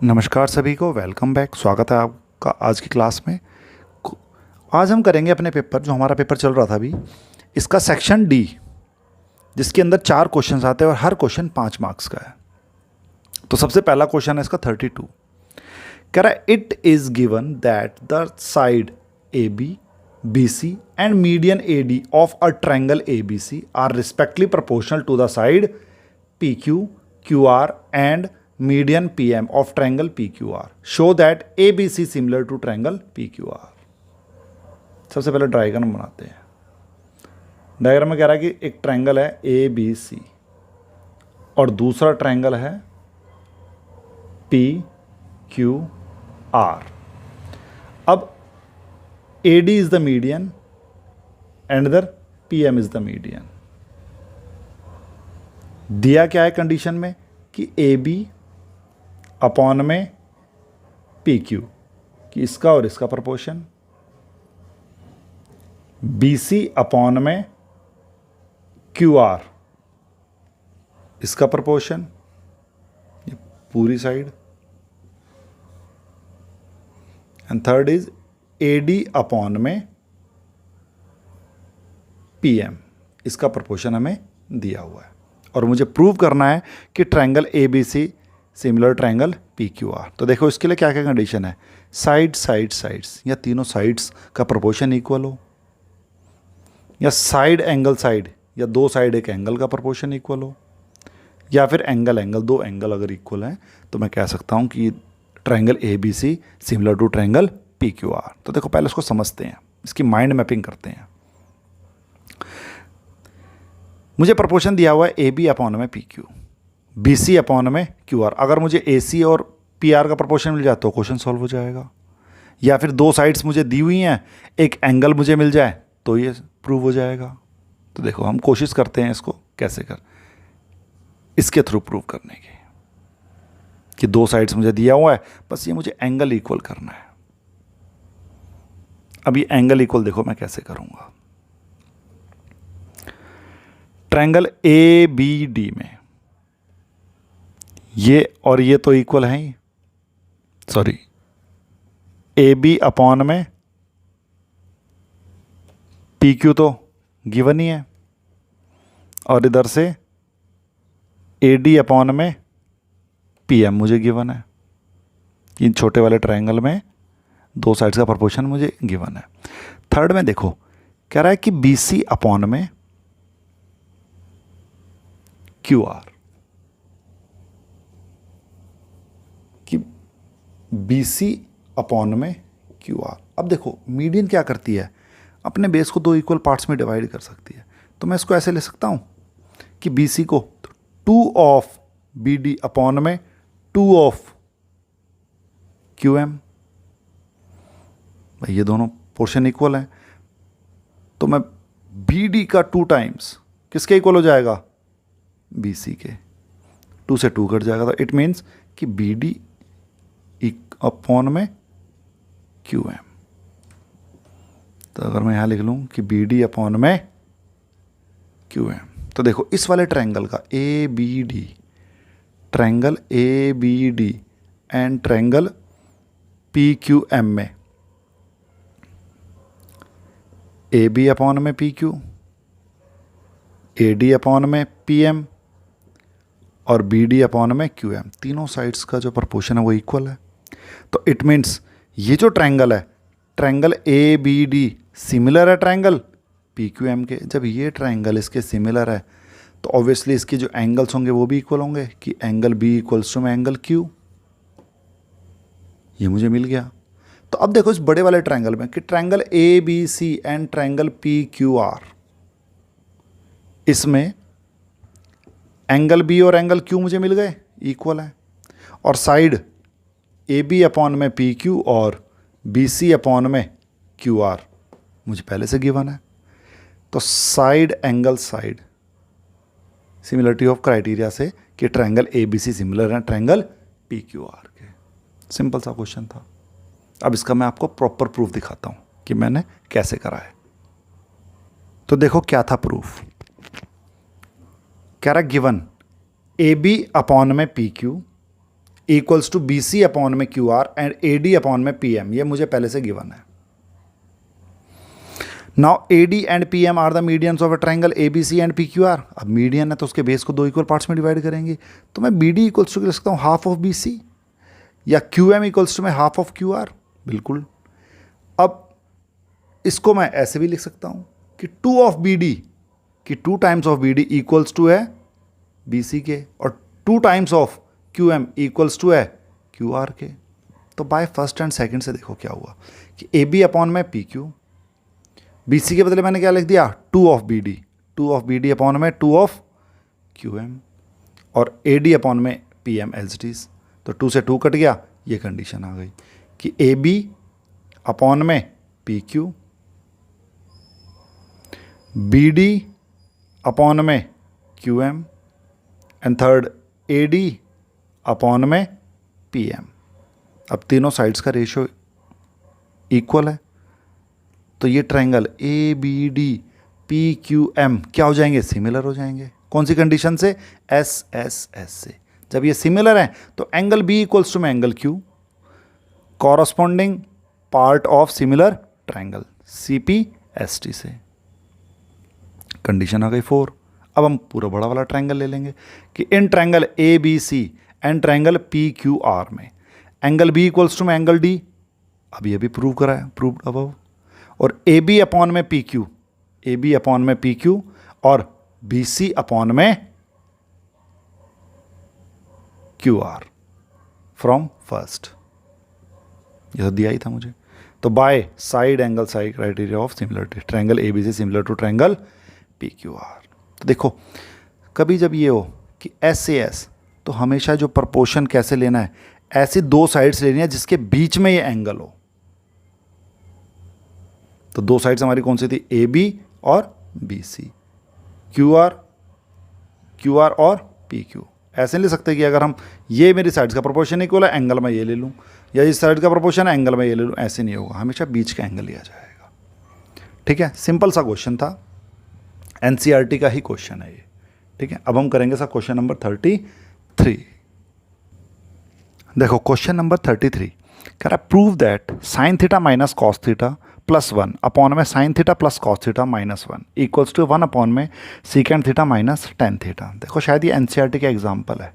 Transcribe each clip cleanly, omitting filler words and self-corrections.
नमस्कार सभी को, वेलकम बैक। स्वागत है आपका आज की क्लास में। आज हम करेंगे अपने पेपर, जो हमारा पेपर चल रहा था अभी, इसका सेक्शन डी, जिसके अंदर 4 क्वेश्चन आते हैं और हर क्वेश्चन 5 मार्क्स का है। तो सबसे पहला क्वेश्चन है इसका 32। कह रहा है it is given that the side A B B C and median A D of a triangle A B C are respectively proportional to the side P Q Q R and median PM of triangle PQR. Show that ABC similar to triangle PQR. सबसे पहले diagram बनाते हैं। Diagram में कह रहा है कि एक ट्रायंगल है ABC और दूसरा ट्रायंगल है PQR। अब AD is the median and the PM is the median। दिया क्या है कंडीशन में कि AB अपॉन में पी क्यू, कि इसका और इसका प्रपोर्शन, बी सी अपॉन में क्यू आर, इसका प्रपोर्शन, ये पूरी side, and third is a D upon में पी एम, इसका प्रपोर्शन हमें दिया हुआ है। और मुझे प्रूव करना है कि triangle A B C similar triangle P Q R. तो देखो इसके लिए क्या क्या कंडीशन है। साइड साइड साइड्स, या तीनों साइड्स का प्रोपोर्शन इक्वल हो, या साइड एंगल साइड, या दो साइड एक एंगल का प्रोपोर्शन इक्वल हो, या फिर एंगल एंगल, दो एंगल अगर इक्वल हैं तो मैं कह सकता हूं कि triangle A B C similar to triangle P Q R. तो देखो पहले इसको समझते हैं, इसकी माइंड मैपिंग करते हैं। मुझे प्रोपोर्शन दिया हुआ है ए बी अपॉन में P Q, B C upon में क्यू आर। अगर मुझे ए सी और पी आर का प्रोपोर्शन मिल जाए तो क्वेश्चन सॉल्व हो जाएगा। या फिर दो साइड्स मुझे दी हुई हैं, एक एंगल मुझे मिल जाए तो ये प्रूव हो जाएगा। तो देखो हम कोशिश करते हैं इसको कैसे कर, इसके थ्रू प्रूव करने की, कि दो साइड्स मुझे दिया हुआ है, बस ये मुझे एंगल इक्वल करना है। अब ये एंगल इक्वल देखो मैं कैसे करूँगा। ट्रायंगल ए बी डी में ये और ये तो इक्वल है ही, सॉरी, ए बी अपॉन में पी क्यू तो गिवन ही है, और इधर से ए डी अपॉन में पी एम मुझे गिवन है। इन छोटे वाले ट्रायंगल में दो साइड्स का प्रोपोर्शन मुझे गिवन है। थर्ड में देखो कह रहा है कि बी सी अपॉन में क्यू आर, कि बी सी अपॉन में क्यू आर। अब देखो मीडियन क्या करती है, अपने बेस को दो इक्वल पार्ट्स में डिवाइड कर सकती है। तो मैं इसको ऐसे ले सकता हूं कि बी सी को 2 ऑफ बी डी अपॉन में 2 ऑफ क्यू एम। भाई ये दोनों पोर्शन इक्वल हैं, तो मैं बी डी का 2 टाइम्स किसके इक्वल हो जाएगा, बी सी के। 2 से 2 कट जाएगा, तो इट मीन्स कि बी डी अपॉन में क्यू एम। तो अगर मैं यहां लिख लूं कि बी डी अपॉन में क्यू एम, तो देखो इस वाले ट्रायंगल का A B D, triangle A B D and triangle P Q M में ए बी अपॉन में P Q, A D upon में पी एम और बी डी अपॉन में क्यू एम, तीनों साइड्स का जो प्रोपोर्शन है वो इक्वल है। तो इट मीन्स ये जो ट्रायंगल है, triangle A B D similar है ट्रायंगल पी क्यू एम के। जब ये ट्रायंगल इसके सिमिलर है तो ऑब्वियसली इसके जो एंगल्स होंगे वो भी इक्वल होंगे, कि एंगल बी इक्वल्स टू में एंगल क्यू। ये मुझे मिल गया। तो अब देखो इस बड़े वाले ट्रायंगल में कि triangle A B C and triangle P Q R, इसमें एंगल बी और एंगल क्यू मुझे मिल गए, इक्वल है। और साइड ए बी अपॉन में पी क्यू और बी सी अपॉन में क्यू आर मुझे पहले से गिवन है। तो side angle side, similarity of criteria से कि triangle A B C similar है ट्रायंगल पी क्यू आर के। सिंपल सा क्वेश्चन था। अब इसका मैं आपको प्रॉपर प्रूफ दिखाता हूं कि मैंने कैसे करा है। तो देखो क्या था प्रूफ। कह रहा गिवन ए बी अपॉन में P Q equals to B C upon में Q R and A D upon में पी एम, ये मुझे पहले से गिवन है। Now A D and P M are the medians of a triangle A B C and P Q R. अब median है तो उसके बेस को दो इक्वल पार्ट्स में डिवाइड करेंगे, तो मैं बी डी इक्वल्स टू लिख सकता हूँ हाफ ऑफ बी सी, या क्यू एम इक्वल्स टू में हाफ ऑफ क्यू आर, बिल्कुल। अब इसको मैं ऐसे भी लिख सकता हूँ कि टू ऑफ बी डी, कि two times of B D equals to है बी सी के, और two times of Q M equals to है क्यू आर के। तो बाय फर्स्ट एंड सेकंड से देखो क्या हुआ कि ए बी अपॉन में पी क्यू, बी सी के बदले मैंने क्या लिख दिया, two of B D, two of B D upon में टू ऑफ क्यू एम, और ए डी अपॉन में पी एम एच डीज। तो टू से टू कट गया, ये कंडीशन आ गई कि ए बी अपॉन में P Q, B D upon में Q M, and third A D upon में पी एम। अब तीनों साइड्स का रेशियो इक्वल है, तो ये triangle A B D P Q M क्या हो जाएंगे, सिमिलर हो जाएंगे। कौन सी कंडीशन से, एस एस एस से। जब ये सिमिलर हैं तो एंगल बी इक्वल्स टू में angle Q, corresponding part of similar triangle C P S T से। कंडीशन आ गई 4। अब हम पूरा बड़ा वाला ट्रायंगल ले लेंगे कि इन triangle A B C and triangle P Q R में एंगल बी इक्वल्स टू में एंगल डी, अब ये भी प्रूव करा है, प्रूव्ड अबव। और ए बी अपॉन में P Q, A B upon में पी क्यू, और बी सी अपॉन में क्यू आर फ्रॉम फर्स्ट, ये तो दिया ही था मुझे। तो by side angle side criteria of similarity triangle A B C similar to triangle P Q R. तो देखो कभी जब ये हो कि एस से एस, तो हमेशा जो प्रपोर्शन कैसे लेना है, ऐसी दो साइड्स लेनी है जिसके बीच में ये एंगल हो। तो दो साइड्स हमारी कौन सी थी, ए बी और बी सी, क्यू आर और पी क्यू। ऐसे नहीं ले सकते कि अगर हम ये मेरी साइड्स का प्रोपोर्शन इक्वल है, एंगल में ये ले लूँ, या इस साइड का प्रोपोर्शन है, एंगल में ये ले लूँ, ऐसे नहीं होगा, हमेशा बीच का एंगल लिया जाएगा। ठीक है, सिंपल सा क्वेश्चन था, एनसीईआरटी का ही क्वेश्चन है ये। ठीक है, अब हम करेंगे सर क्वेश्चन नंबर 33। देखो क्वेश्चन नंबर 33 कह रहा है prove that sine theta minus cos theta plus 1 upon में sine theta plus cos theta minus 1 equals to 1 upon में secant theta minus tan theta. देखो शायद ये एनसीईआरटी का एग्जाम्पल है,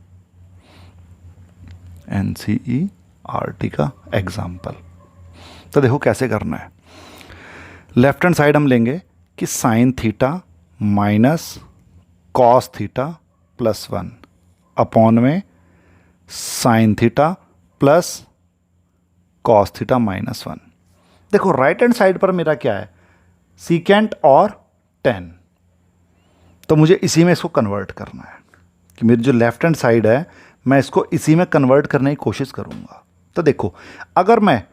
एनसीईआरटी का एग्जाम्पल। तो देखो कैसे करना है, लेफ्ट हैंड साइड हम लेंगे कि sine theta minus cos theta plus 1 upon में sine theta plus cos theta minus 1। देखो राइट हैंड साइड पर मेरा क्या है, सीकेंट और टेन, तो मुझे इसी में इसको कन्वर्ट करना है कि मेरी जो लेफ्ट हैंड साइड है मैं इसको इसी में कन्वर्ट करने की कोशिश करूँगा। तो देखो अगर मैं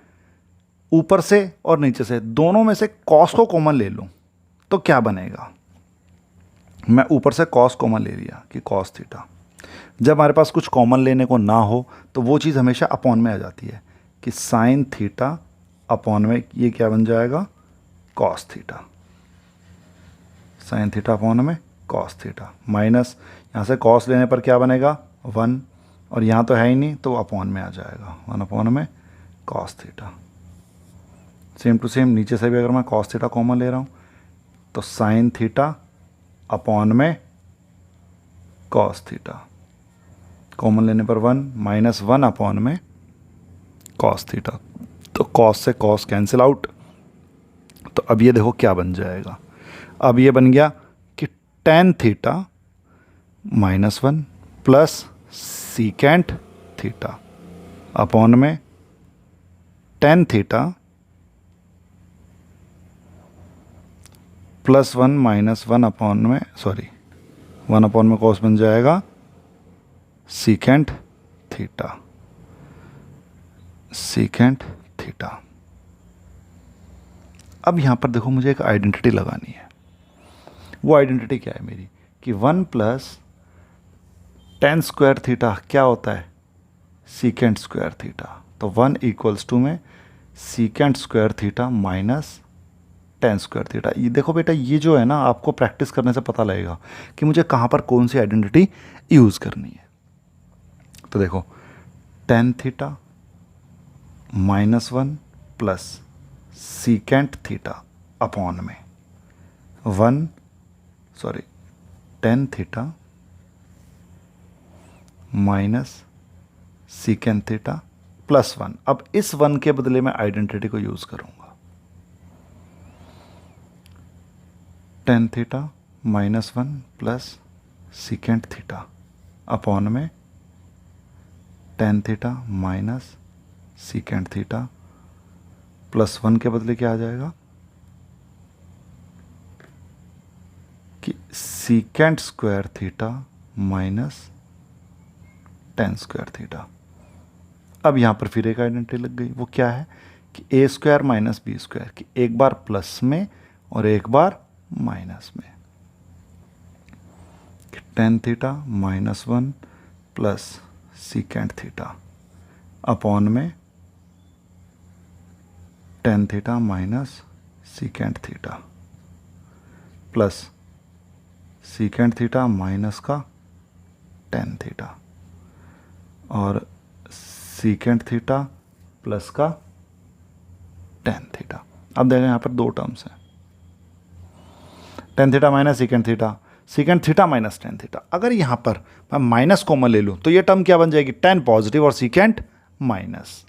ऊपर से और नीचे से दोनों में से कॉस को कॉमन ले लूँ तो क्या बनेगा, मैं ऊपर से कॉस कॉमन ले लिया कि कॉस थीटा। जब हमारे पास कुछ कॉमन लेने को ना हो तो वो चीज़ हमेशा अपॉन में आ जाती है कि साइन थीटा अपॉन में ये क्या बन जाएगा, cos theta, sine theta upon में कॉस थीटा माइनस यहाँ से कॉस लेने पर क्या बनेगा 1, और यहाँ तो है ही नहीं तो अपॉन में आ जाएगा 1 अपॉन में cos theta. Same to same नीचे से भी अगर मैं कॉस थीटा कॉमन ले रहा हूँ तो साइन थीटा अपॉन में कॉस थीटा, कॉमन लेने पर 1 माइनस 1 अपॉन में कॉस थीटा। तो कॉस से कॉस कैंसिल आउट। तो अब ये देखो क्या बन जाएगा, अब ये बन गया कि tan theta minus 1 plus secant theta upon में tan theta plus 1 minus 1 upon में 1 अपॉन में कॉस बन जाएगा सीकेंट थीटा, सीकेंट थीटा। अब यहाँ पर देखो मुझे एक आइडेंटिटी लगानी है, वो आइडेंटिटी क्या है मेरी कि 1 प्लस टेन स्क्वायर थीटा क्या होता है, सीकेंट स्क्वायर थीटा। तो 1 इक्वल्स टू में secant square theta minus tan square theta. ये देखो बेटा ये जो है ना आपको प्रैक्टिस करने से पता लगेगा कि मुझे कहाँ पर कौन सी आइडेंटिटी यूज़ करनी है। तो देखो tan theta -1 plus secant theta upon में tan theta minus secant theta plus 1। अब इस 1 के बदले में आइडेंटिटी को यूज करूंगा। Tan theta -1 plus secant theta upon में tan theta minus secant theta plus 1 के बदले क्या आ जाएगा कि secant square theta minus tan square theta. अब यहां पर फिर एक आइडेंटिटी लग गई, वो क्या है कि A square minus B square की एक बार प्लस में और एक बार माइनस में। Tan theta -1 plus secant theta upon में tan theta minus secant theta plus secant theta minus का टेन थीटा और सीकेंट थीटा प्लस का टेन थीटा। अब देखें यहाँ पर दो टर्म्स हैं, tan theta minus secant theta minus tan theta. अगर यहाँ पर मैं माइनस कॉमन ले लूँ तो ये टर्म क्या बन जाएगी, टेन पॉजिटिव और सीकेंट माइनस।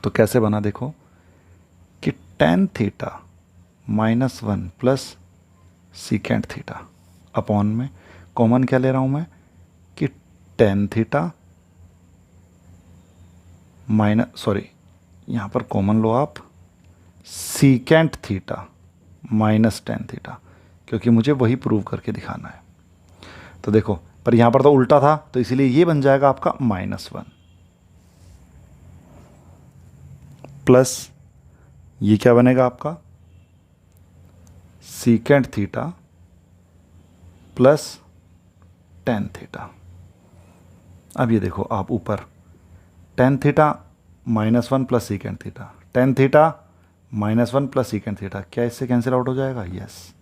तो कैसे बना देखो कि tan theta -1 plus secant theta upon में कॉमन क्या ले रहा हूँ मैं कि टेन थीटा यहाँ पर कॉमन लो आप secant theta minus tan theta, क्योंकि मुझे वही प्रूव करके दिखाना है। तो देखो पर यहाँ पर तो उल्टा था, तो इसीलिए ये बन जाएगा आपका -1 प्लस ये क्या बनेगा आपका secant theta plus ten theta. अब ये देखो आप ऊपर ten theta -1 plus secant theta, ten theta -1 plus secant theta, क्या इससे कैंसिल आउट हो जाएगा, यस।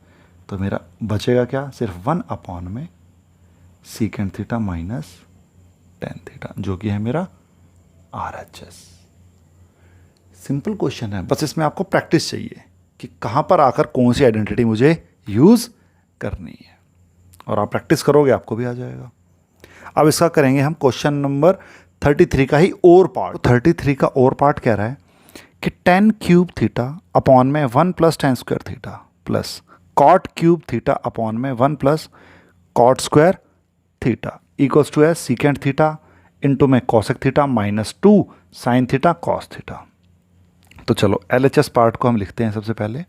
तो मेरा बचेगा क्या, सिर्फ 1 अपॉन में secant theta minus tan theta, जो कि है मेरा RHS। सिंपल क्वेश्चन है, बस इसमें आपको प्रैक्टिस चाहिए कि कहाँ पर आकर कौन सी आइडेंटिटी मुझे यूज़ करनी है, और आप प्रैक्टिस करोगे आपको भी आ जाएगा। अब इसका करेंगे हम क्वेश्चन नंबर 33 का ही और पार्ट। 33 का और पार्ट कह रहा है कि टेन क्यूब थीटा अपॉन में 1 plus tan square theta plus cot cube theta upon में 1 plus cot square theta equals to है सीकेंट थीटा इंटू में cosec theta minus 2 sine theta cos theta. तो चलो LHS पार्ट को हम लिखते हैं। सबसे पहले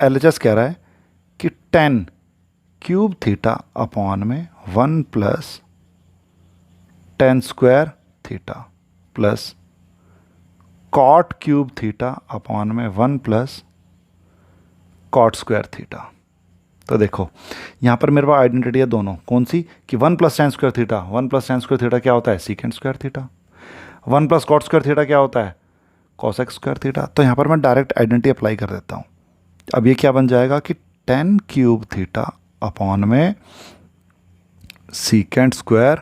LHS कह रहा है कि टेन क्यूब थीटा अपॉन में 1 plus tan square theta plus cot cube theta upon में 1 प्लस कॉट स्क्वायर थीटा। तो देखो यहाँ पर मेरे पास आइडेंटिटी है दोनों, कौन सी कि 1 plus tan square theta, 1 plus tan square theta क्या होता है secant square theta, 1 plus cot square theta क्या होता है कॉसेक स्क्वायर थीटा। तो यहाँ पर मैं डायरेक्ट आइडेंटिटी अप्लाई कर देता हूँ। अब ये क्या बन जाएगा कि टेन क्यूब थीटा अपॉन में सीकेंट स्क्वायर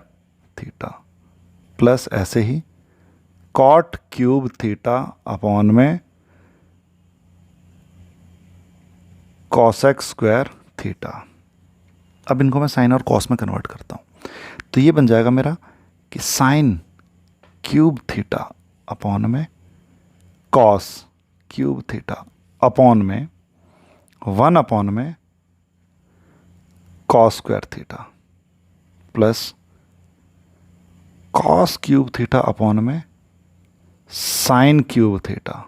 थीटा प्लस ऐसे ही कॉट क्यूब थीटा अपॉन में कॉसेक स्क्वायर थीटा। अब इनको मैं साइन और कॉस में कन्वर्ट करता हूँ, तो ये बन जाएगा मेरा कि साइन क्यूब थीटा अपॉन में कॉस क्यूब थीटा अपॉन में 1 अपॉन में cos square theta plus cos cube theta upon में साइन क्यूब थीटा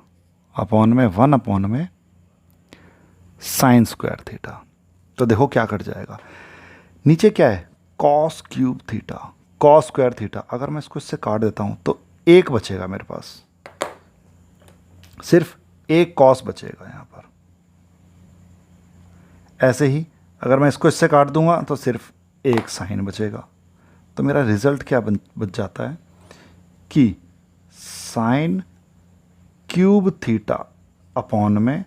अपॉन में 1 अपॉन में साइन स्क्वायर थीटा। तो देखो क्या कट जाएगा, नीचे क्या है cos cube theta cos square theta, अगर मैं इसको इससे काट देता हूँ तो एक बचेगा मेरे पास, सिर्फ एक कॉस बचेगा यहाँ पर। ऐसे ही अगर मैं इसको इससे काट दूंगा तो सिर्फ एक साइन बचेगा। तो मेरा रिजल्ट क्या बच जाता है कि साइन क्यूब थीटा अपॉन में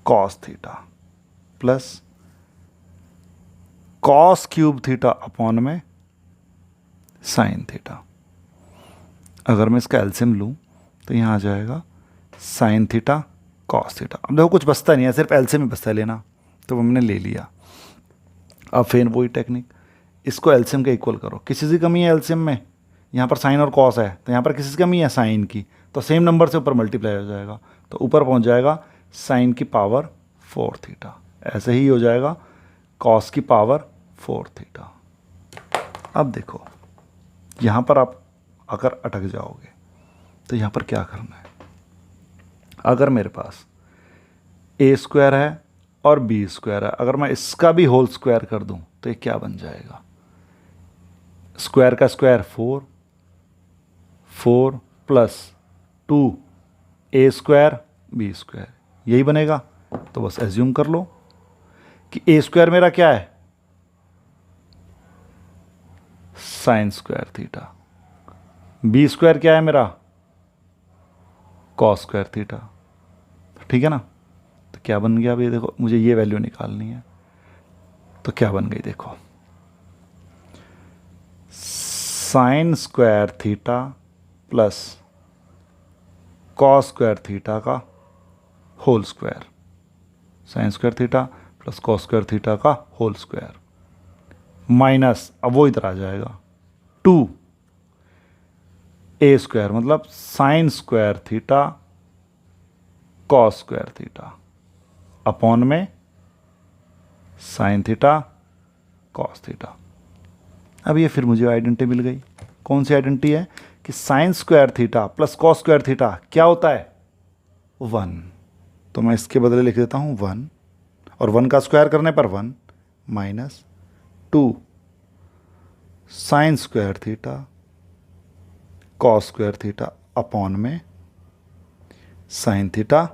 cos theta plus cos cube theta upon में साइन थीटा। अगर मैं इसका एलसीएम लूँ तो यहाँ आ जाएगा साइन थीटा कॉस थीटा। अब देखो कुछ बचता नहीं है, सिर्फ एलसीएम ही बचता है लेना, तो हमने ले लिया। अब फिर वही टेक्निक, इसको एलसीएम के इक्वल करो। किसी चीज़ की कमी है एलसीएम में, यहाँ पर साइन और कॉस है, तो यहाँ पर किसी की कमी है साइन की, तो सेम नंबर से ऊपर मल्टीप्लाई हो जाएगा, तो ऊपर पहुँच जाएगा साइन की पावर 4 थीटा। ऐसे ही हो जाएगा कॉस की पावर 4 थीटा। अब देखो यहाँ पर आप अगर अटक जाओगे तो यहाँ पर क्या करना है। अगर मेरे पास ए स्क्वायर है और बी स्क्वायर है, अगर मैं इसका भी होल स्क्वायर कर दूं तो ये क्या बन जाएगा, स्क्वायर का square 4, 4 plus 2 A square B square, यही बनेगा। तो बस एज्यूम कर लो कि ए स्क्वायर मेरा क्या है, sine square theta, B square क्या है मेरा, कॉस स्क्वायर थीटा। ठीक है ना, तो क्या बन गया। अभी देखो मुझे ये वैल्यू निकालनी है, तो क्या बन गई देखो, sine square theta plus cos square theta का whole square, sine square theta plus cos square theta का होल स्क्वायर, माइनस, अब वो इधर आ जाएगा 2 ए स्क्वायर, मतलब sine square theta cos square theta upon में साइन थीटा कॉस थीटा। अब ये फिर मुझे आइडेंटिटी मिल गई। कौन सी आइडेंटिटी है कि sign square theta plus cos square theta क्या होता है, 1। तो मैं इसके बदले लिख देता हूँ 1, और 1 का स्क्वायर करने पर 1 minus 2 sign square theta cos square theta upon में साइन थीटा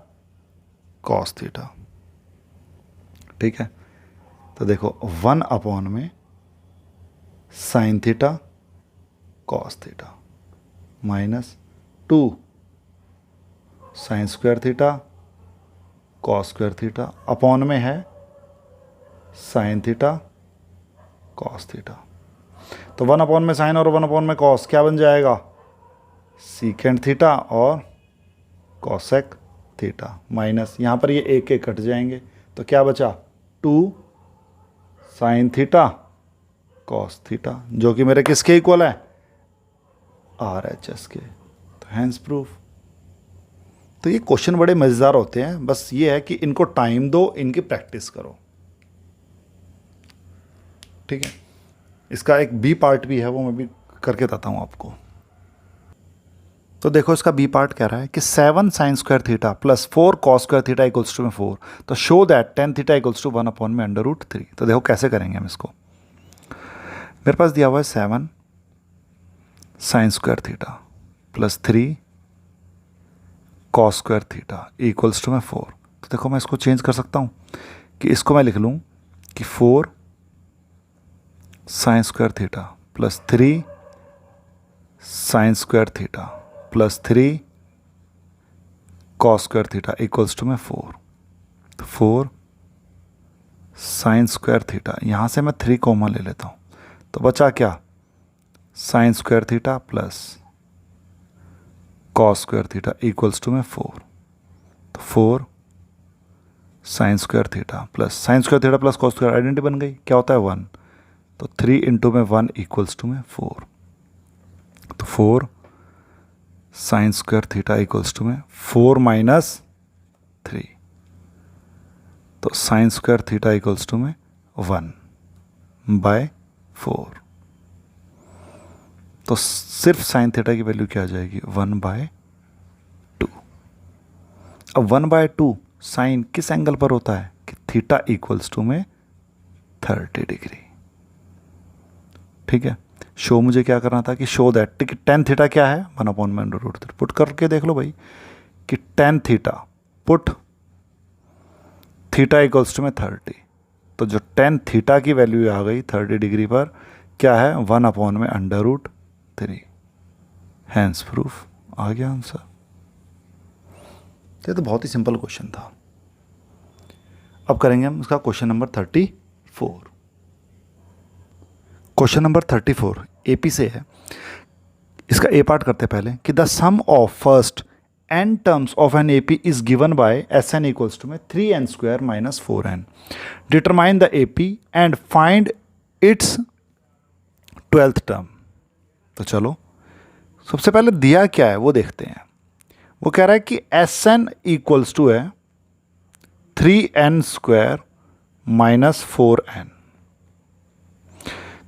कॉस थीटा। ठीक है, तो देखो 1 अपॉन में sine theta cos theta minus 2 sign square theta cos square theta upon में है साइन थीटा कॉस थीटा। तो 1 अपॉन में साइन और 1 अपॉन में कॉस क्या बन जाएगा, सीकेंड थीटा और कॉसेक थीटा, माइनस यहाँ पर ये एक एक कट जाएंगे, तो क्या बचा 2 साइन थीटा कॉस थीटा, जो कि मेरे किसके इक्वल है, RHS के। तो हैंस प्रूफ। तो ये क्वेश्चन बड़े मज़ेदार होते हैं, बस ये है कि इनको टाइम दो, इनकी प्रैक्टिस करो। ठीक है, इसका एक बी पार्ट भी है, वो मैं भी करके बताता हूँ आपको। तो देखो इसका बी पार्ट कह रहा है कि 7 sine square theta plus 4 cos square theta equals to में 4, तो show that tan theta equals to 1 upon में √3। तो देखो कैसे करेंगे हम इसको। मेरे पास दिया हुआ है 7 sine square theta plus 3 cos square theta equals to में 4। तो देखो मैं इसको चेंज कर सकता हूँ कि इसको मैं लिख लूँ कि 4 sine square theta plus 3 sine square theta plus 3 cos square theta equals to में 4। तो 4 साइन स्क्वायर थीटा, यहाँ से मैं 3 कॉमन ले लेता हूँ, तो बचा क्या, sine square theta plus cos square theta equals to में 4। तो 4 sine square theta plus cos square, identity बन गई, क्या होता है 1, तो 3 इंटू में 1 इक्वल्स टू में 4। तो 4 sine square theta equals to में 4 माइनस 3, तो sine square theta equals to में 1/4। तो सिर्फ साइन थीटा की वैल्यू क्या आ जाएगी, 1/2। अब 1/2 साइन किस एंगल पर होता है कि थीटा इक्वल्स टू में 30 डिग्री। ठीक है, शो मुझे क्या करना था कि शो दैट कि टेन थीटा क्या है, 1 अपॉन में √3। पुट करके देख लो भाई कि tan theta put theta equals to में 30, तो जो टेन थीटा की वैल्यू आ गई 30 डिग्री पर क्या है, 1 अपॉन में √3। हैंस प्रूफ, आ गया आंसर। ये तो बहुत ही सिंपल क्वेश्चन था। अब करेंगे हम इसका question number 34। Question number 34 AP से है। इसका ए पार्ट करते पहले कि the sum of first n terms of an A P is given by S n equals to में 3n² minus 4n. Determine the A P and find its 12th term. तो चलो सबसे पहले दिया क्या है वो देखते हैं. वो कह रहा है कि एस एन इक्वल्स टू है 3n² माइनस 4n.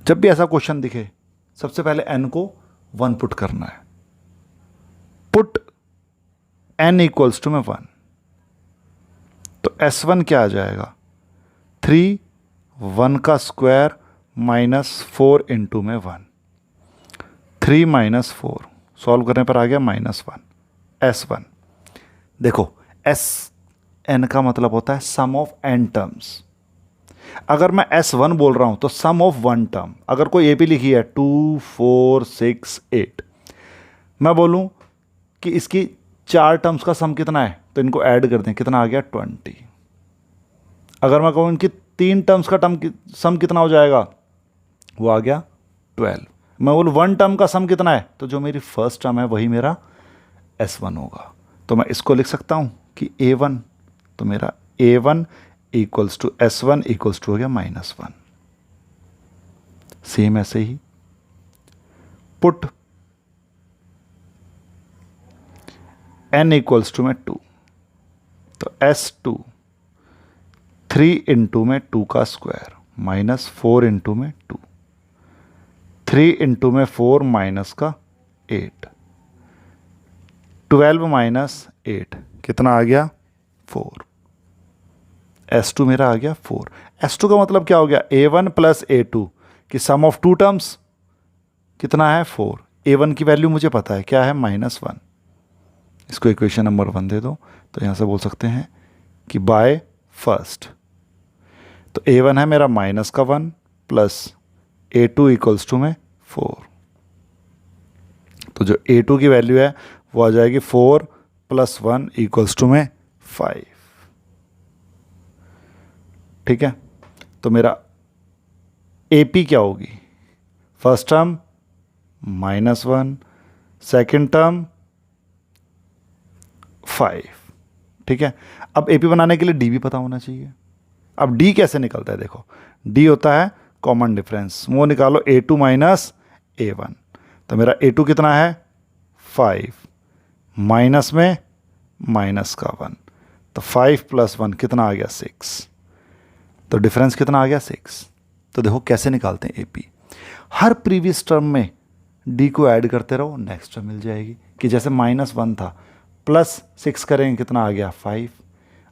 जब भी ऐसा क्वेश्चन दिखे सबसे पहले n को 1 पुट करना है. पुट n इक्वल्स टू में 1. तो S1 क्या आ जाएगा 3 1 का स्क्वायर माइनस 4 इंटू में 1. 3 माइनस 4 सॉल्व करने पर आ गया -1. S1 देखो Sn का मतलब होता है सम ऑफ n टर्म्स. अगर मैं S1 बोल रहा हूं तो सम ऑफ 1 टर्म. अगर कोई ए पी लिखी है 2 4 6 8, मैं बोलूं कि इसकी 4 टर्म्स का सम कितना है तो इनको ऐड कर दें, कितना आ गया 20. अगर मैं कहूं इनकी 3 टर्म्स का सम कितना हो जाएगा, वो आ गया 12. मैं बोलूं 1 टर्म का सम कितना है तो जो मेरी फर्स्ट टर्म है वही मेरा S1 होगा. तो मैं इसको लिख सकता हूं कि A1, तो मेरा A1 equals to S1 equals to हो गया -1. सेम ऐसे ही पुट n इक्वल्स टू में 2, तो S2 3 इंटू में 2 का स्क्वायर माइनस 4 इंटू में 2, 3 इंटू में 4 माइनस का 8, 12 माइनस 8 कितना आ गया 4. S2 मेरा आ गया 4. S2 का मतलब क्या हो गया A1 प्लस A2 कि सम ऑफ 2 टर्म्स कितना है 4. A1 की वैल्यू मुझे पता है क्या है -1. इसको इक्वेशन नंबर 1 दे दो. तो यहाँ से बोल सकते हैं कि बाय फर्स्ट, तो A1 है मेरा -1 प्लस A2 इक्वल्स टू में 4. तो जो A2 की वैल्यू है वो आ जाएगी 4 प्लस 1 इक्वल्स टू में 5. ठीक है. तो मेरा AP क्या होगी, फर्स्ट टर्म -1, सेकेंड टर्म 5. ठीक है. अब AP बनाने के लिए D भी पता होना चाहिए. अब D कैसे निकलता है, देखो D होता है कॉमन डिफरेंस. वो निकालो A2 माइनस A1. तो मेरा A2 कितना है 5, माइनस में माइनस का 1, तो 5 प्लस 1 कितना आ गया 6. तो डिफरेंस कितना आ गया 6. तो देखो कैसे निकालते हैं AP. हर प्रीवियस टर्म में D को ऐड करते रहो, नेक्स्ट टर्म मिल जाएगी. कि जैसे -1 था, प्लस 6 करेंगे कितना आ गया 5.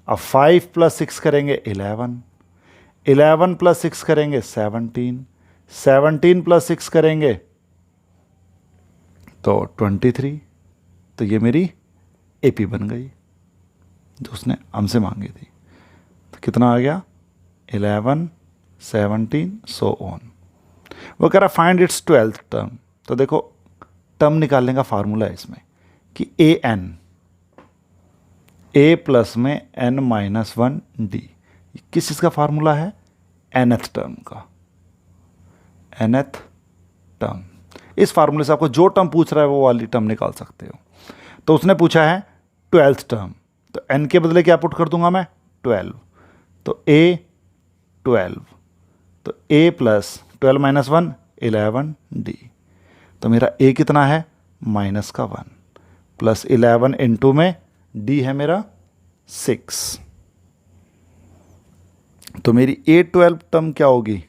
अब 5 प्लस 6 करेंगे 11, 11 प्लस 6 करेंगे 17, 17 प्लस 6 करेंगे तो 23. तो ये मेरी AP बन गई जो उसने हमसे मांगी थी. तो कितना आ गया 11, 17 सो ऑन. वो कह रहा फाइंड इट्स 12th टर्म. तो देखो टर्म निकालने का फार्मूला है इसमें कि A प्लस में n-1 D. किस चीज़ का फार्मूला है, nth टर्म का. nth term. इस फार्मूले से आपको जो टर्म पूछ रहा है वो वाली टर्म निकाल सकते हो. तो उसने पूछा है 12th टर्म, तो n के बदले क्या पुट कर दूंगा मैं 12. तो A 12, तो A प्लस 12 माइनस 1 11D. तो मेरा A कितना है -1 प्लस 11 इंटू में D है मेरा 6. तो मेरी A12 टर्म क्या होगी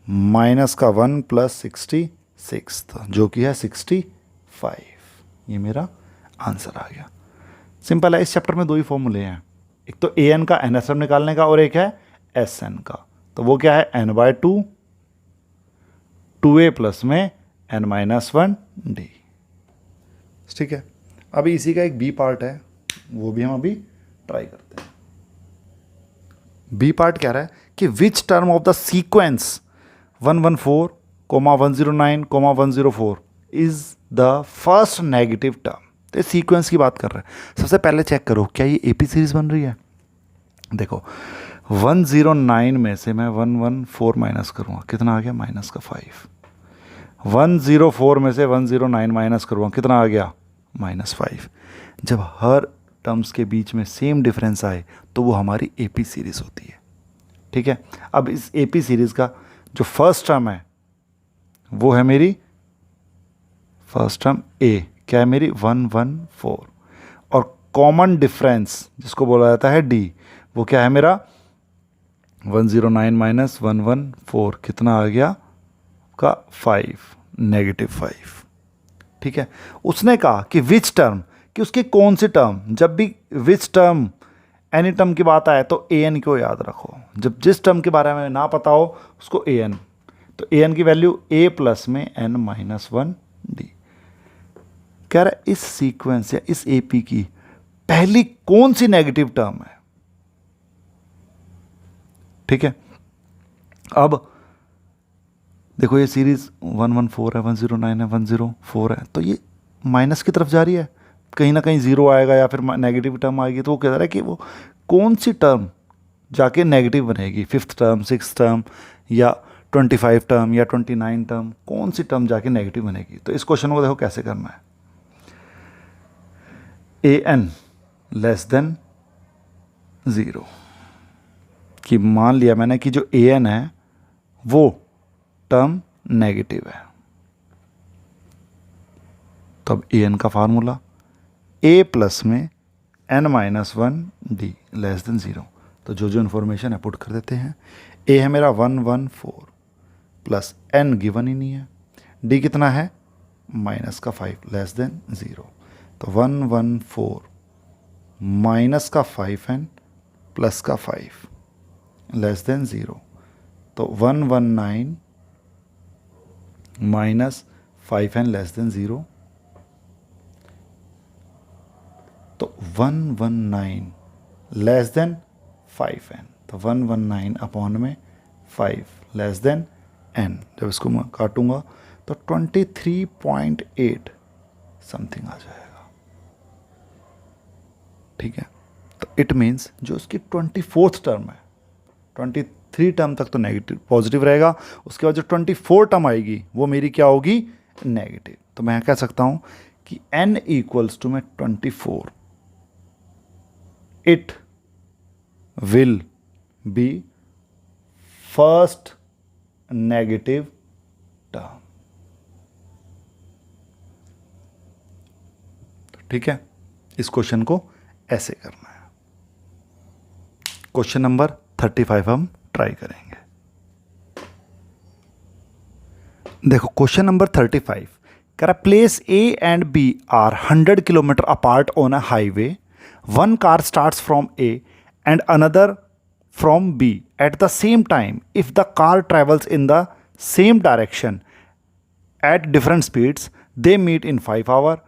-1 प्लस 66, जो कि है 65. ये मेरा आंसर आ गया. सिंपल है. इस चैप्टर में 2 ही फॉर्मूले हैं, एक तो AN का NS टर्म निकालने का और एक है SN का. तो वो क्या है n/2 2A प्लस में n-1D. ठीक है. अभी इसी का एक B पार्ट है, वो भी हम अभी ट्राई करते हैं. B पार्ट कह रहा है कि which term of the sequence 114, 109, 104 is the first negative term. तो सीक्वेंस की बात कर रहा है. सबसे पहले चेक करो क्या ये AP सीरीज बन रही है. देखो 109 में से मैं 114 माइनस करूँगा, कितना आ गया -5. 104 में से 109 माइनस करूँगा, कितना आ गया? -5। जब हर टर्म्स के बीच में सेम डिफरेंस आए तो वो हमारी एपी सीरीज़ होती है। ठीक है, अब इस एपी सीरीज़ का जो फर्स्ट टर्म है वो है मेरी फर्स्ट टर्म ए, क्या है मेरी? 114। और कॉमन डिफरेंस जिसको बोला जाता है डी, वो क्या है मेरा? 109 माइनस 114, कितना आ गया का? 5, -5। ठीक है, उसने कहा कि विच टर्म, कि उसकी कौन सी टर्म, जब भी विच टर्म एनी टर्म की बात आए तो ए एन को याद रखो। जब जिस टर्म के बारे में ना पता हो उसको ए एन, तो ए एन की वैल्यू ए प्लस में एन माइनस 1 डी। कह रहा है इस सीक्वेंस या इस एपी की पहली कौन सी नेगेटिव टर्म है। ठीक है, अब देखो ये सीरीज 114 है, 109 है, 104 है, तो ये माइनस की तरफ जा रही है, कहीं ना कहीं जीरो आएगा या फिर नेगेटिव टर्म आएगी। तो वो कह रहा है कि वो कौन सी टर्म जाके नेगेटिव बनेगी, 5th टर्म, 6th टर्म या 25 टर्म या 29 टर्म, कौन सी टर्म जाके नेगेटिव बनेगी। तो इस क्वेश्चन को देखो कैसे करना है। ए एन लेस देन 0, कि मान लिया मैंने कि जो ए एन है वो टर्म नेगेटिव है, तो अब ए एन का फार्मूला ए प्लस में n minus 1 d less than 0। तो जो जो इन्फॉर्मेशन है पुट कर देते हैं। ए है मेरा 114 प्लस एन गिवन ही नहीं है, डी कितना है? माइनस का 5 लेस देन 0। तो 114 माइनस का 5n प्लस का 5 लेस देन 0। तो 119 माइनस 5n लेस देन 0। तो 119 लेस देन 5n, तो 119 अपॉन में 5 लेस देन n। जब इसको मैं काटूंगा तो 23.8 समथिंग आ जाएगा। ठीक है, तो इट मीन्स जो उसकी 24th टर्म है, 23 टर्म तक तो नेगेटिव पॉजिटिव रहेगा, उसके बाद जो 24 टर्म आएगी वो मेरी क्या होगी? नेगेटिव। तो मैं कह सकता हूं कि n इक्वल्स टू में 24, it will be first negative term. ठीक है, इस क्वेश्चन को ऐसे करना है। क्वेश्चन नंबर 35 हम ट्राई करेंगे। देखो क्वेश्चन नंबर 35 कह रहा places A and B are 100 kilometre apart on a highway. One car starts from A and another from B at the same time if the car travels in the same direction at different speeds, they meet in 5 hours.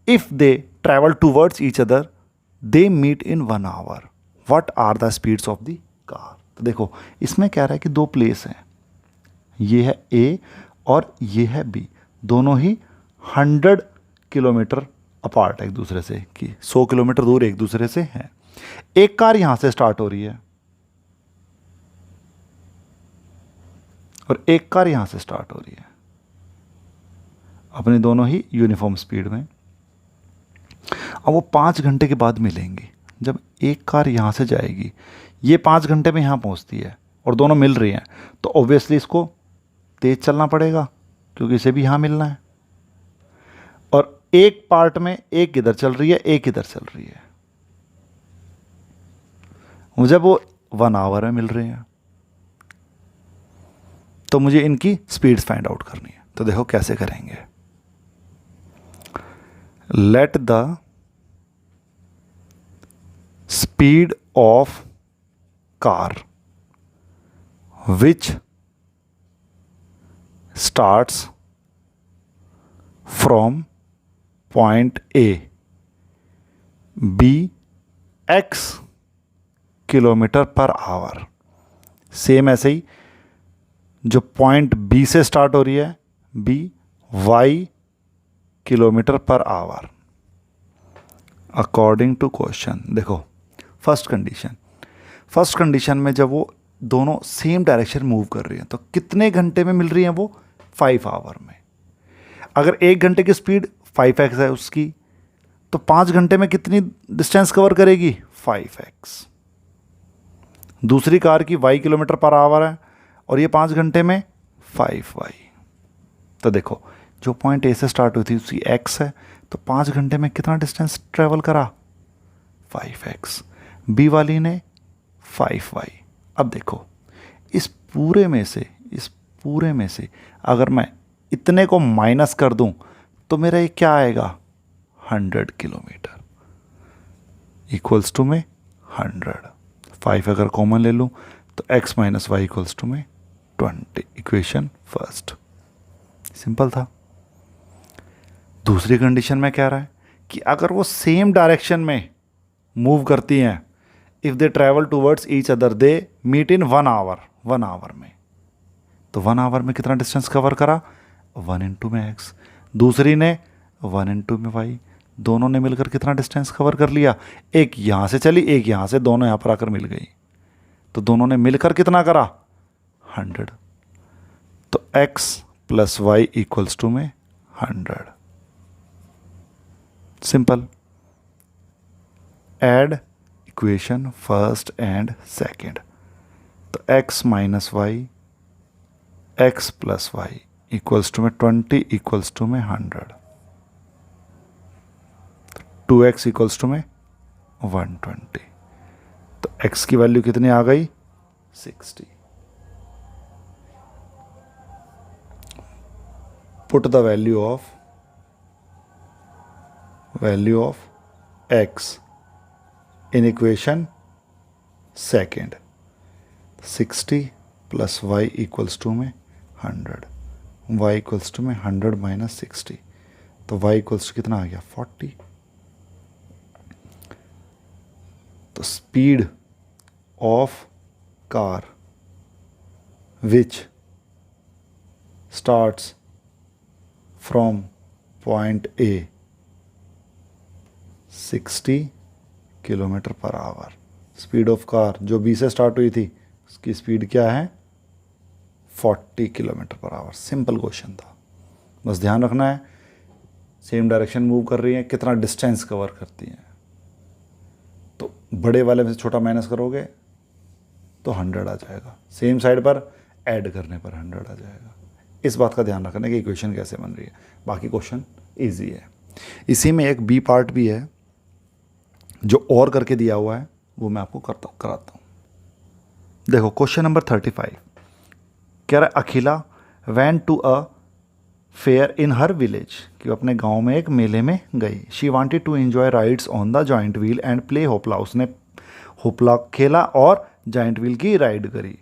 If they travel towards each other, they meet in 1 hour. What are the speeds of the car? तो देखो इसमें कह रहा है कि दो place हैं, ये है A और ये है B, दोनों ही 100 किलोमीटर अपार्ट है एक दूसरे से, कि 100 किलोमीटर दूर एक दूसरे से हैं। एक कार यहाँ से स्टार्ट हो रही है और एक कार यहाँ से स्टार्ट हो रही है, अपने दोनों ही यूनिफॉर्म स्पीड में। अब वो 5 घंटे के बाद मिलेंगी। जब एक कार यहाँ से जाएगी, ये 5 घंटे में यहाँ पहुँचती है और दोनों मिल रही हैं, तो ऑब्वियसली इसको तेज़ चलना पड़ेगा क्योंकि इसे भी यहाँ मिलना है। और एक पार्ट में एक इधर चल रही है, एक इधर चल रही है, जब वो 1 आवर में मिल रहे हैं तो मुझे इनकी स्पीड्स फाइंड आउट करनी है। तो देखो कैसे करेंगे। Let the speed of car which starts from point A be x kilometre per our. Same ऐसे ही जो पॉइंट बी से स्टार्ट हो रही है, B y kilometre per hour according to question. देखो फर्स्ट कंडीशन में जब वो दोनों सेम डायरेक्शन मूव कर रही हैं तो कितने घंटे में मिल रही हैं वो? 5 आवर में। अगर 1 घंटे की स्पीड 5x है उसकी, तो 5 घंटे में कितनी डिस्टेंस कवर करेगी? 5x। दूसरी कार की y किलोमीटर पर आवर है और ये 5 घंटे में 5y। तो देखो जो पॉइंट ए से स्टार्ट हुई थी उसकी x है, तो 5 घंटे में कितना डिस्टेंस ट्रेवल करा? 5x। बी वाली ने 5y। अब देखो इस पूरे में से अगर मैं इतने को माइनस कर दूं तो मेरा ये क्या आएगा? 100 किलोमीटर इक्वल्स टू में 100। 5 अगर कॉमन ले लूं तो x minus y equals to में 20। Equation first. सिंपल था। दूसरी कंडीशन में कह रहा है कि अगर वो सेम डायरेक्शन में मूव करती हैं, if they travel towards each other they meet in 1 hour. 1 hour में, तो 1 आवर में कितना डिस्टेंस कवर करा? 1 इंटू में x। दूसरी ने 1 इंटू में y। दोनों ने मिलकर कितना डिस्टेंस कवर कर लिया? एक यहाँ से चली, एक यहाँ से, दोनों यहाँ पर आकर मिल गई, तो दोनों ने मिलकर कितना करा? 100। तो x plus y equals to में 100। Simple. Add equation first and second. तो x minus y, x plus y equals to में 20 इक्वल्स टू में 100। 2x इक्वल्स टू में 120। तो x की वैल्यू कितनी आ गई? 60। Put the value of x in equation second। 60 plus y equals to में 100। y इक्वल्स टू में 100 माइनस 60, तो y इक्वल्स टू कितना आ गया? 40। तो speed of car which starts from point A 60 kilometre per our. Speed of car जो B से start हुई थी उसकी स्पीड क्या है? 40 kilometre per our. Simple question था, बस ध्यान रखना है सेम डायरेक्शन मूव कर रही है, कितना डिस्टेंस कवर करती हैं। तो बड़े वाले में से छोटा माइनस करोगे तो 100 आ जाएगा, सेम साइड पर ऐड करने पर 100 आ जाएगा। इस बात का ध्यान रखना कि इक्वेशन कैसे बन रही है। बाकी क्वेश्चन ईजी है। इसी में एक बी पार्ट भी है जो और करके दिया हुआ है, वो मैं आपको कराता हूँ। देखो क्वेश्चन नंबर 35 कह रहा है Akhila went to a fair in her village, कि वो अपने गांव में एक मेले में गई। She wanted to enjoy rides on the giant wheel and play hoopla, उसने होपला खेला और जॉइंट व्हील की राइड करी।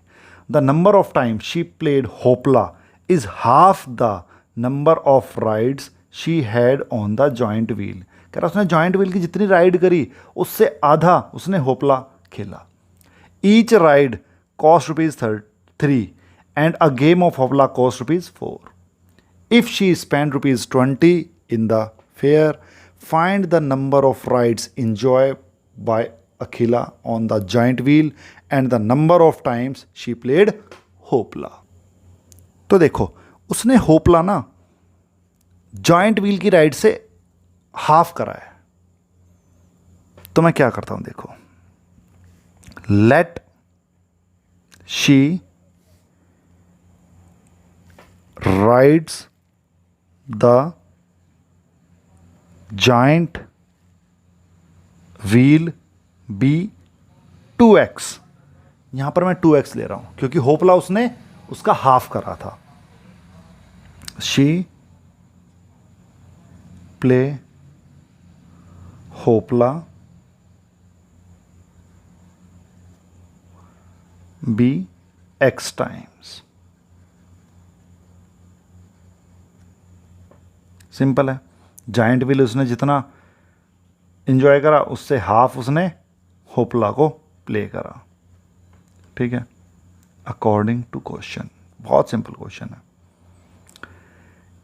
The number of time she played hoopla is half the number of rides she had on the giant wheel. कह रहा उसने joint wheel की जितनी राइड करी उससे आधा उसने होपला खेला। Each ride cost ₹3 and a game of hoopla cost ₹4। If she spend ₹20 in the fair, find the number of rides enjoy by Akhila on the giant wheel and the number of times she played hoopla. तो देखो उसने hoopla ना giant wheel की ride से half करा है, तो मैं क्या करता हूं, देखो let she rides the giant wheel be 2x। यहां पर मैं 2x ले रहा हूं क्योंकि होपला उसने उसका हाफ करा था। She play hoopla be x times. Simple है, जाइंट व्हील उसने जितना एंजॉय करा उससे हाफ उसने होपला को प्ले करा। ठीक है, अकॉर्डिंग टू क्वेश्चन, बहुत सिंपल क्वेश्चन है।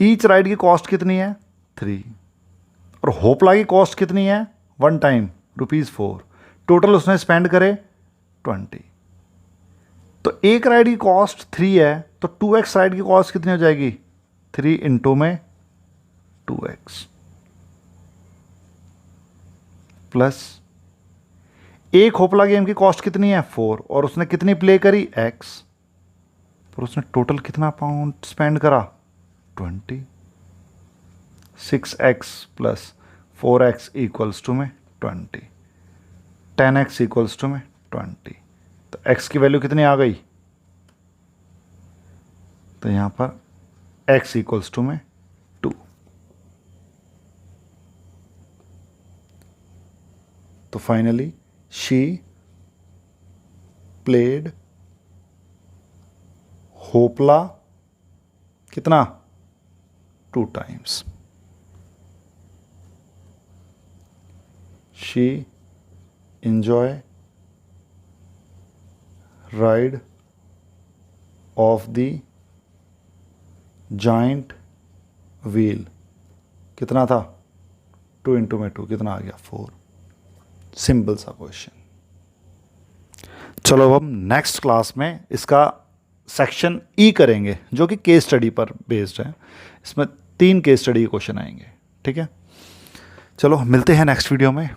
ईच राइड की कॉस्ट कितनी है? 3 और होपला की कॉस्ट कितनी है? 1 टाइम ₹4। टोटल उसने स्पेंड करे 20। तो एक राइड की कॉस्ट 3 है, तो 2x राइड की कॉस्ट कितनी हो जाएगी? 3 इंटू में 2x प्लस एक होपला गेम की कॉस्ट कितनी है 4 और उसने कितनी प्ले करी x, पर उसने टोटल कितना पाउंड स्पेंड करा 20। 6x plus 4x equals to में 20, 10x इक्वल्स टू में 20। तो x की वैल्यू कितनी आ गई, तो यहां पर x इक्वल्स टू में 2। तो फाइनली शी प्लेड होपला कितना 2 times. She enjoy ride of the giant wheel कितना था 2 इंटू में 2 कितना आ गया 4। सिंपल सा क्वेश्चन। चलो अब हम नेक्स्ट क्लास में इसका सेक्शन ई करेंगे जो कि केस स्टडी पर बेस्ड है। इसमें 3 केस स्टडी क्वेश्चन आएंगे। ठीक है, चलो मिलते हैं नेक्स्ट वीडियो में।